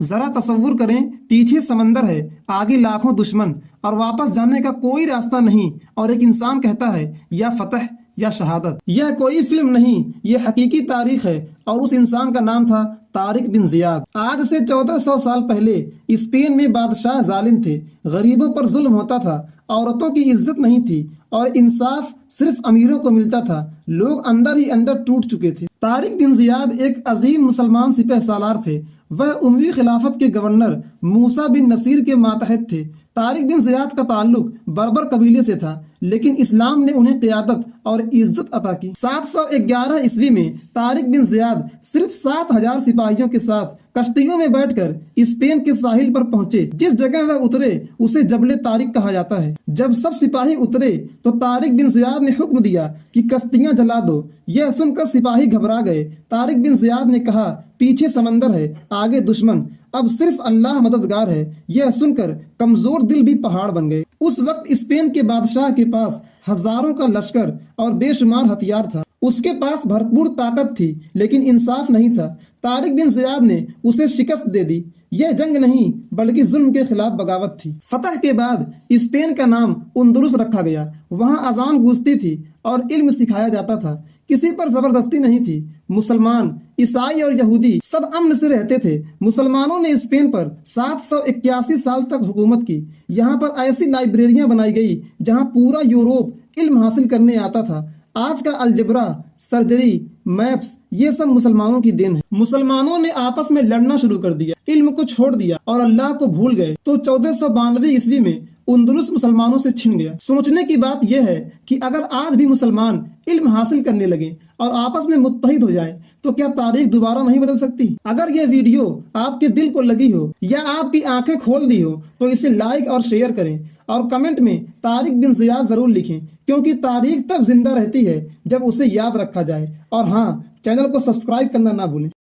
जरा तसव्वुर करें, पीछे समंदर है, आगे लाखों दुश्मन और वापस जाने का कोई रास्ता नहीं, और एक इंसान कहता है या फतह या शहादत। यह कोई फिल्म नहीं, यह हकीकी तारीख है, और उस इंसान का नाम था तारिक बिन जियाद। आज से 1400 साल पहले स्पेन में बादशाह जालिम थे, गरीबों पर जुल्म होता था, औरतों की इज्जत नहीं थी और इंसाफ सिर्फ अमीरों को मिलता था। लोग अंदर ही अंदर टूट चुके थे। तारिक बिन जियाद एक अजीम मुसलमान सिपह सालार थे। वह उमवी खिलाफत के गवर्नर मूसा बिन नसीर के मातहत थे। तारिक बिन जियाद का ताल्लुक बर्बर कबीले से था, लेकिन इस्लाम ने उन्हें क़ियादत और इज्जत अता की। 711 ईस्वी में तारिक बिन जियाद सिर्फ 7000 सिपाहियों के साथ कश्तियों में बैठकर स्पेन के साहिल पर पहुंचे। जिस जगह वह उतरे उसे जबले तारिक कहा जाता है। जब सब सिपाही उतरे तो तारिक बिन जियाद ने हुक्म दिया कि कश्तियां जला दो। यह सुनकर सिपाही घबरा गए। तारिक बिन जियाद ने कहा, पीछे समंदर है, आगे दुश्मन, अब सिर्फ अल्लाह मददगार है। यह सुनकर कमजोर दिल भी पहाड़ बन गए। उस वक्त स्पेन के बादशाह के पास हजारों का लश्कर और बेशुमार हथियार था। उसके पास भरपूर ताकत थी, लेकिन इंसाफ नहीं था। तारिक बिन जियाद ने उसे शिकस्त दे दी। यह जंग नहीं बल्कि जुल्म के खिलाफ बगावत थी। फतह के बाद स्पेन का नाम उंदुलुस रखा गया। वहाँ अजान गूंजती थी और इल्म सिखाया जाता था। किसी पर जबरदस्ती नहीं थी। मुसलमान, ईसाई और यहूदी सब अमन से रहते थे। मुसलमानों ने स्पेन पर 781 साल तक हुकूमत की। यहाँ पर ऐसी लाइब्रेरियां बनाई गई जहाँ पूरा यूरोप इल्म हासिल करने आता था। आज का अलजबरा, सर्जरी, मैप्स, ये सब मुसलमानों की देन है। मुसलमानों ने आपस में लड़ना शुरू कर दिया, इल्म को छोड़ दिया और अल्लाह को भूल गए। तो 1492 ईस्वी में उंदुलुस मुसलमानों से छिन गया। सोचने की बात यह है कि अगर आज भी मुसलमान इल्म हासिल करने लगे और आपस में मुत्तहिद हो जाएं, तो क्या तारीख दोबारा नहीं बदल सकती? अगर यह वीडियो आपके दिल को लगी हो या आपकी आंखें खोल दी हो तो इसे लाइक और शेयर करें, और कमेंट में तारिक बिन जियाद जरूर लिखें, क्योंकि तारीख तब जिंदा रहती है जब उसे याद रखा जाए। और हाँ, चैनल को सब्सक्राइब करना ना भूलें।